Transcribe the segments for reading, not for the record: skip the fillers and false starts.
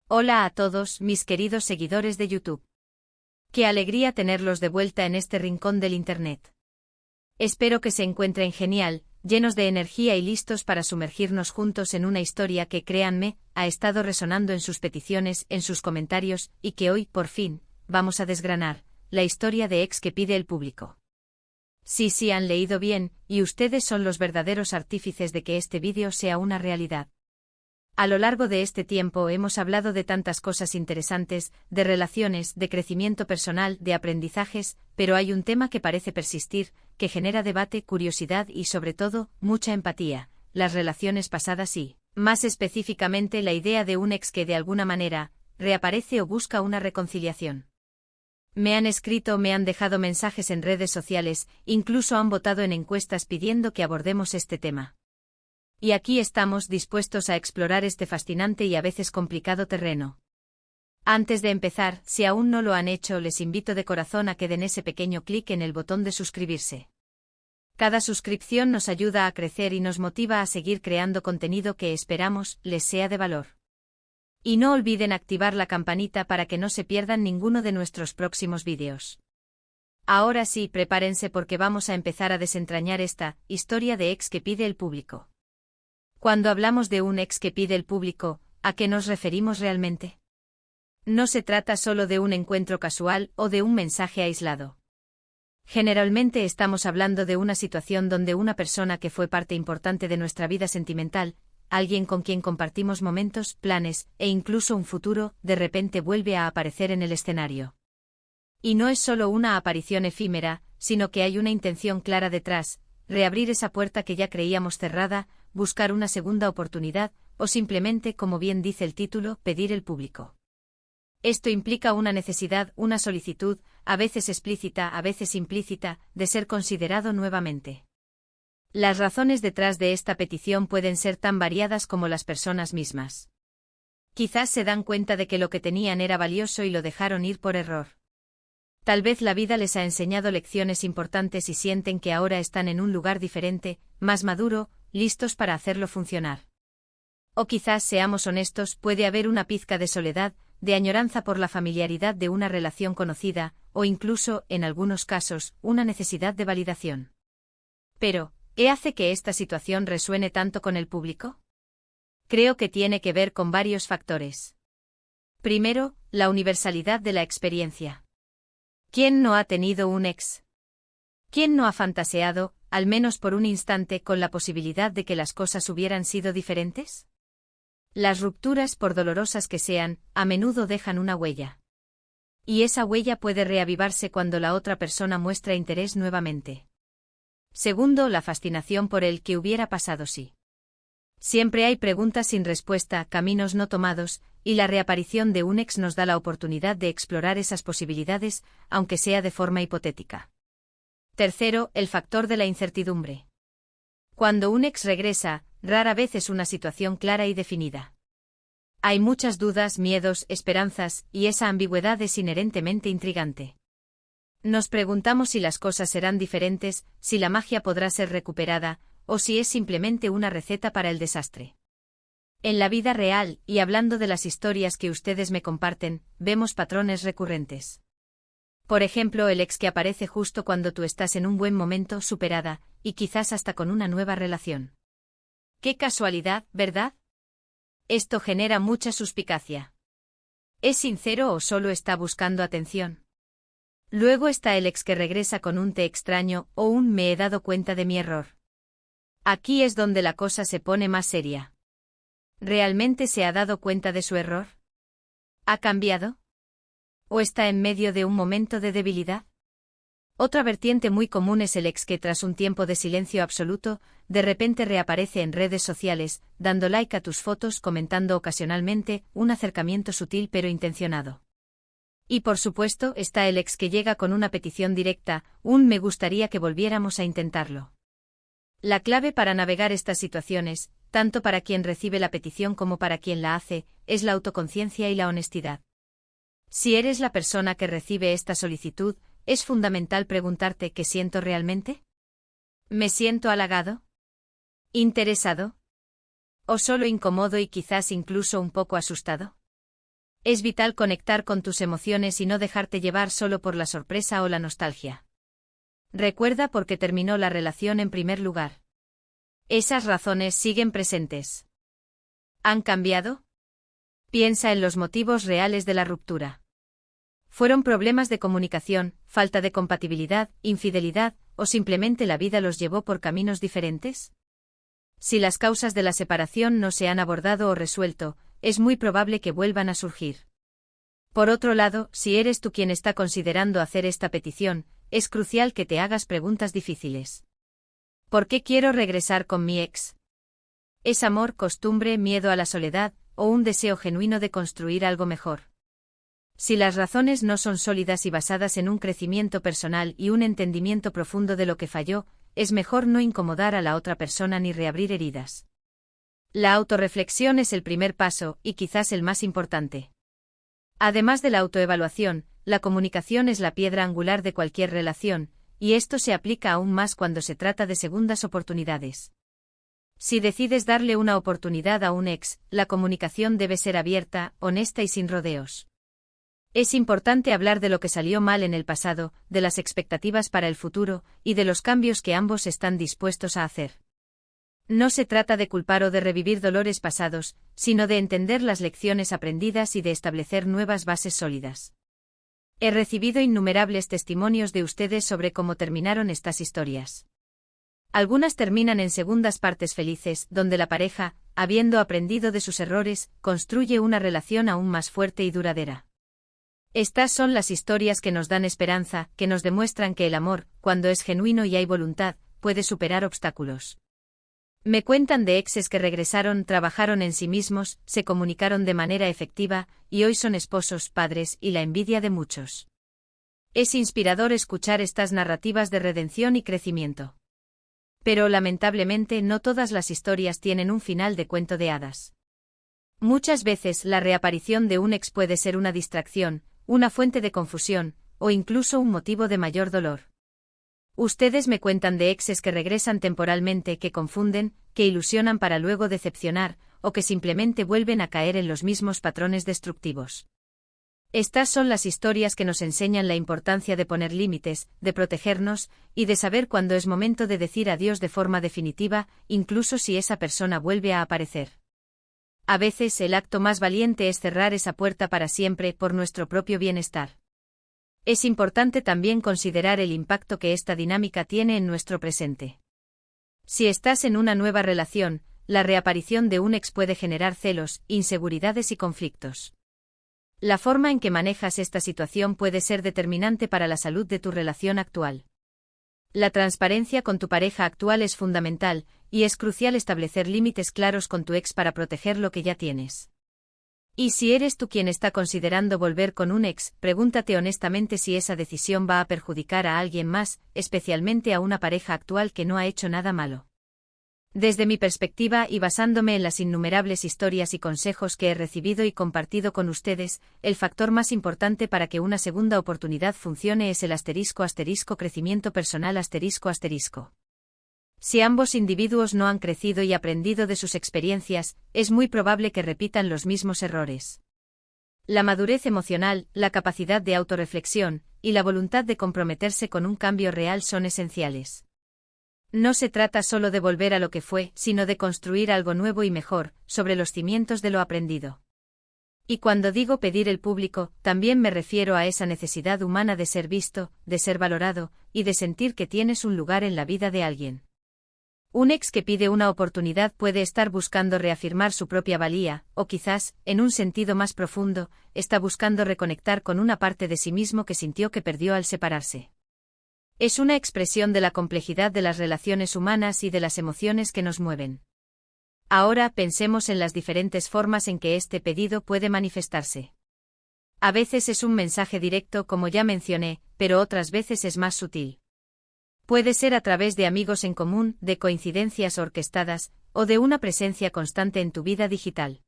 Hola a todos, mis queridos seguidores de YouTube. Qué alegría tenerlos de vuelta en este rincón del Internet. Espero que se encuentren genial, llenos de energía y listos para sumergirnos juntos en una historia que, créanme, ha estado resonando en sus peticiones, en sus comentarios, y que hoy, por fin, vamos a desgranar, la historia de X que pide el público. Sí, han leído bien, y ustedes son los verdaderos artífices de que este vídeo sea una realidad. A lo largo de este tiempo hemos hablado de tantas cosas interesantes, de relaciones, de crecimiento personal, de aprendizajes, pero hay un tema que parece persistir, que genera debate, curiosidad y sobre todo, mucha empatía, las relaciones pasadas y, más específicamente, la idea de un ex que de alguna manera, reaparece o busca una reconciliación. Me han escrito, me han dejado mensajes en redes sociales, incluso han votado en encuestas pidiendo que abordemos este tema. Y aquí estamos dispuestos a explorar este fascinante y a veces complicado terreno. Antes de empezar, si aún no lo han hecho, les invito de corazón a que den ese pequeño clic en el botón de suscribirse. Cada suscripción nos ayuda a crecer y nos motiva a seguir creando contenido que esperamos les sea de valor. Y no olviden activar la campanita para que no se pierdan ninguno de nuestros próximos vídeos. Ahora sí, prepárense porque vamos a empezar a desentrañar esta historia de ex que pide el público. Cuando hablamos de un ex que pide el público, ¿a qué nos referimos realmente? No se trata solo de un encuentro casual o de un mensaje aislado. Generalmente estamos hablando de una situación donde una persona que fue parte importante de nuestra vida sentimental, alguien con quien compartimos momentos, planes e incluso un futuro, de repente vuelve a aparecer en el escenario. Y no es solo una aparición efímera, sino que hay una intención clara detrás, reabrir esa puerta que ya creíamos cerrada, buscar una segunda oportunidad, o simplemente, como bien dice el título, pedir el público. Esto implica una necesidad, una solicitud, a veces explícita, a veces implícita, de ser considerado nuevamente. Las razones detrás de esta petición pueden ser tan variadas como las personas mismas. Quizás se dan cuenta de que lo que tenían era valioso y lo dejaron ir por error. Tal vez la vida les ha enseñado lecciones importantes y sienten que ahora están en un lugar diferente, más maduro, listos para hacerlo funcionar. O quizás, seamos honestos, puede haber una pizca de soledad, de añoranza por la familiaridad de una relación conocida, o incluso, en algunos casos, una necesidad de validación. Pero, ¿qué hace que esta situación resuene tanto con el público? Creo que tiene que ver con varios factores. Primero, la universalidad de la experiencia. ¿Quién no ha tenido un ex? ¿Quién no ha fantaseado, al menos por un instante, con la posibilidad de que las cosas hubieran sido diferentes? Las rupturas, por dolorosas que sean, a menudo dejan una huella. Y esa huella puede reavivarse cuando la otra persona muestra interés nuevamente. Segundo, la fascinación por el que hubiera pasado si. Siempre hay preguntas sin respuesta, caminos no tomados, y la reaparición de un ex nos da la oportunidad de explorar esas posibilidades, aunque sea de forma hipotética. Tercero, el factor de la incertidumbre. Cuando un ex regresa, rara vez es una situación clara y definida. Hay muchas dudas, miedos, esperanzas, y esa ambigüedad es inherentemente intrigante. Nos preguntamos si las cosas serán diferentes, si la magia podrá ser recuperada, o si es simplemente una receta para el desastre. En la vida real, y hablando de las historias que ustedes me comparten, vemos patrones recurrentes. Por ejemplo, el ex que aparece justo cuando tú estás en un buen momento, superada, y quizás hasta con una nueva relación. Qué casualidad, ¿verdad? Esto genera mucha suspicacia. ¿Es sincero o solo está buscando atención? Luego está el ex que regresa con un te extraño o un me he dado cuenta de mi error. Aquí es donde la cosa se pone más seria. ¿Realmente se ha dado cuenta de su error? ¿Ha cambiado? ¿O está en medio de un momento de debilidad? Otra vertiente muy común es el ex que tras un tiempo de silencio absoluto, de repente reaparece en redes sociales, dando like a tus fotos, comentando ocasionalmente, un acercamiento sutil pero intencionado. Y por supuesto está el ex que llega con una petición directa, un me gustaría que volviéramos a intentarlo. La clave para navegar estas situaciones, tanto para quien recibe la petición como para quien la hace, es la autoconciencia y la honestidad. Si eres la persona que recibe esta solicitud, es fundamental preguntarte ¿qué siento realmente? ¿Me siento halagado? ¿Interesado? ¿O solo incómodo y quizás incluso un poco asustado? Es vital conectar con tus emociones y no dejarte llevar solo por la sorpresa o la nostalgia. Recuerda por qué terminó la relación en primer lugar. Esas razones siguen presentes. ¿Han cambiado? Piensa en los motivos reales de la ruptura. ¿Fueron problemas de comunicación, falta de compatibilidad, infidelidad, o simplemente la vida los llevó por caminos diferentes? Si las causas de la separación no se han abordado o resuelto, es muy probable que vuelvan a surgir. Por otro lado, si eres tú quien está considerando hacer esta petición, es crucial que te hagas preguntas difíciles. ¿Por qué quiero regresar con mi ex? ¿Es amor, costumbre, miedo a la soledad, o un deseo genuino de construir algo mejor? Si las razones no son sólidas y basadas en un crecimiento personal y un entendimiento profundo de lo que falló, es mejor no incomodar a la otra persona ni reabrir heridas. La autorreflexión es el primer paso, y quizás el más importante. Además de la autoevaluación, la comunicación es la piedra angular de cualquier relación, y esto se aplica aún más cuando se trata de segundas oportunidades. Si decides darle una oportunidad a un ex, la comunicación debe ser abierta, honesta y sin rodeos. Es importante hablar de lo que salió mal en el pasado, de las expectativas para el futuro, y de los cambios que ambos están dispuestos a hacer. No se trata de culpar o de revivir dolores pasados, sino de entender las lecciones aprendidas y de establecer nuevas bases sólidas. He recibido innumerables testimonios de ustedes sobre cómo terminaron estas historias. Algunas terminan en segundas partes felices, donde la pareja, habiendo aprendido de sus errores, construye una relación aún más fuerte y duradera. Estas son las historias que nos dan esperanza, que nos demuestran que el amor, cuando es genuino y hay voluntad, puede superar obstáculos. Me cuentan de exes que regresaron, trabajaron en sí mismos, se comunicaron de manera efectiva, y hoy son esposos, padres y la envidia de muchos. Es inspirador escuchar estas narrativas de redención y crecimiento. Pero lamentablemente no todas las historias tienen un final de cuento de hadas. Muchas veces la reaparición de un ex puede ser una distracción, una fuente de confusión, o incluso un motivo de mayor dolor. Ustedes me cuentan de exes que regresan temporalmente, que confunden, que ilusionan para luego decepcionar, o que simplemente vuelven a caer en los mismos patrones destructivos. Estas son las historias que nos enseñan la importancia de poner límites, de protegernos, y de saber cuándo es momento de decir adiós de forma definitiva, incluso si esa persona vuelve a aparecer. A veces el acto más valiente es cerrar esa puerta para siempre por nuestro propio bienestar. Es importante también considerar el impacto que esta dinámica tiene en nuestro presente. Si estás en una nueva relación, la reaparición de un ex puede generar celos, inseguridades y conflictos. La forma en que manejas esta situación puede ser determinante para la salud de tu relación actual. La transparencia con tu pareja actual es fundamental, y es crucial establecer límites claros con tu ex para proteger lo que ya tienes. Y si eres tú quien está considerando volver con un ex, pregúntate honestamente si esa decisión va a perjudicar a alguien más, especialmente a una pareja actual que no ha hecho nada malo. Desde mi perspectiva y basándome en las innumerables historias y consejos que he recibido y compartido con ustedes, el factor más importante para que una segunda oportunidad funcione es el ** crecimiento personal **. Si ambos individuos no han crecido y aprendido de sus experiencias, es muy probable que repitan los mismos errores. La madurez emocional, la capacidad de autorreflexión, y la voluntad de comprometerse con un cambio real son esenciales. No se trata solo de volver a lo que fue, sino de construir algo nuevo y mejor, sobre los cimientos de lo aprendido. Y cuando digo pedir el público, también me refiero a esa necesidad humana de ser visto, de ser valorado, y de sentir que tienes un lugar en la vida de alguien. Un ex que pide una oportunidad puede estar buscando reafirmar su propia valía, o quizás, en un sentido más profundo, está buscando reconectar con una parte de sí mismo que sintió que perdió al separarse. Es una expresión de la complejidad de las relaciones humanas y de las emociones que nos mueven. Ahora pensemos en las diferentes formas en que este pedido puede manifestarse. A veces es un mensaje directo, como ya mencioné, pero otras veces es más sutil. Puede ser a través de amigos en común, de coincidencias orquestadas, o de una presencia constante en tu vida digital.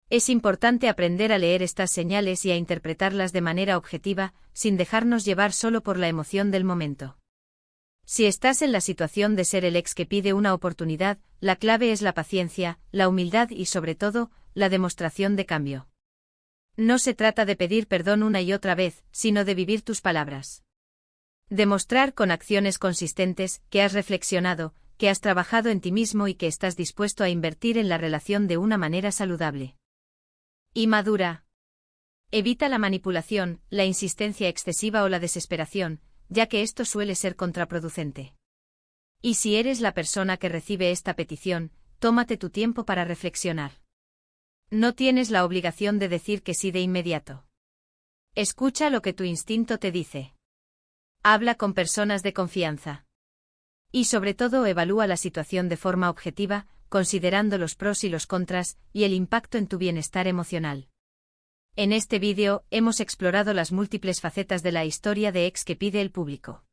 Es importante aprender a leer estas señales y a interpretarlas de manera objetiva, sin dejarnos llevar solo por la emoción del momento. Si estás en la situación de ser el ex que pide una oportunidad, la clave es la paciencia, la humildad y sobre todo, la demostración de cambio. No se trata de pedir perdón una y otra vez, sino de vivir tus palabras. Demostrar con acciones consistentes que has reflexionado, que has trabajado en ti mismo y que estás dispuesto a invertir en la relación de una manera saludable y madura. Evita la manipulación, la insistencia excesiva o la desesperación, ya que esto suele ser contraproducente. Y si eres la persona que recibe esta petición, tómate tu tiempo para reflexionar. No tienes la obligación de decir que sí de inmediato. Escucha lo que tu instinto te dice. Habla con personas de confianza. Y sobre todo evalúa la situación de forma objetiva, considerando los pros y los contras, y el impacto en tu bienestar emocional. En este vídeo, hemos explorado las múltiples facetas de la historia de ex que pide el público.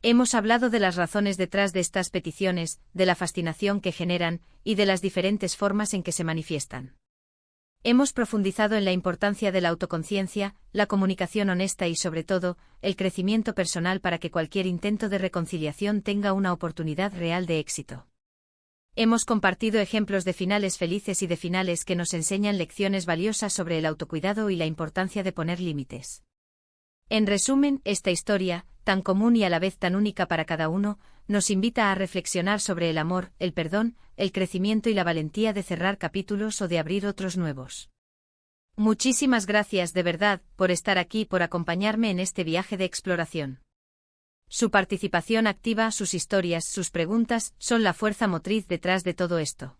Hemos hablado de las razones detrás de estas peticiones, de la fascinación que generan, y de las diferentes formas en que se manifiestan. Hemos profundizado en la importancia de la autoconciencia, la comunicación honesta y sobre todo, el crecimiento personal para que cualquier intento de reconciliación tenga una oportunidad real de éxito. Hemos compartido ejemplos de finales felices y de finales que nos enseñan lecciones valiosas sobre el autocuidado y la importancia de poner límites. En resumen, esta historia, tan común y a la vez tan única para cada uno, nos invita a reflexionar sobre el amor, el perdón, el crecimiento y la valentía de cerrar capítulos o de abrir otros nuevos. Muchísimas gracias de verdad por estar aquí y por acompañarme en este viaje de exploración. Su participación activa, sus historias, sus preguntas, son la fuerza motriz detrás de todo esto.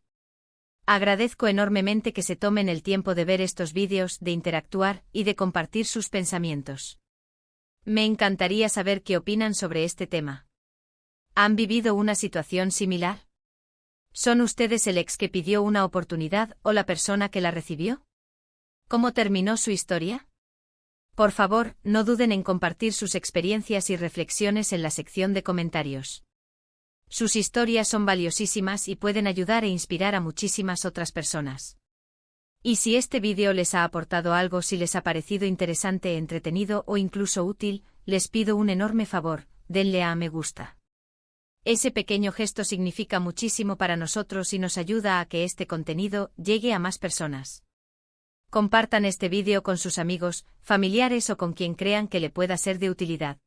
Agradezco enormemente que se tomen el tiempo de ver estos vídeos, de interactuar y de compartir sus pensamientos. Me encantaría saber qué opinan sobre este tema. ¿Han vivido una situación similar? ¿Son ustedes el ex que pidió una oportunidad o la persona que la recibió? ¿Cómo terminó su historia? Por favor, no duden en compartir sus experiencias y reflexiones en la sección de comentarios. Sus historias son valiosísimas y pueden ayudar e inspirar a muchísimas otras personas. Y si este vídeo les ha aportado algo, si les ha parecido interesante, entretenido o incluso útil, les pido un enorme favor, denle a me gusta. Ese pequeño gesto significa muchísimo para nosotros y nos ayuda a que este contenido llegue a más personas. Compartan este vídeo con sus amigos, familiares o con quien crean que le pueda ser de utilidad.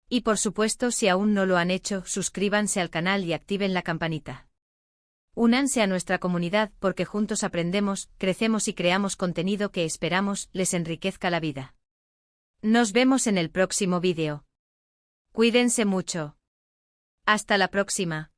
Y por supuesto, si aún no lo han hecho, suscríbanse al canal y activen la campanita. Únanse a nuestra comunidad porque juntos aprendemos, crecemos y creamos contenido que esperamos les enriquezca la vida. Nos vemos en el próximo vídeo. Cuídense mucho. Hasta la próxima.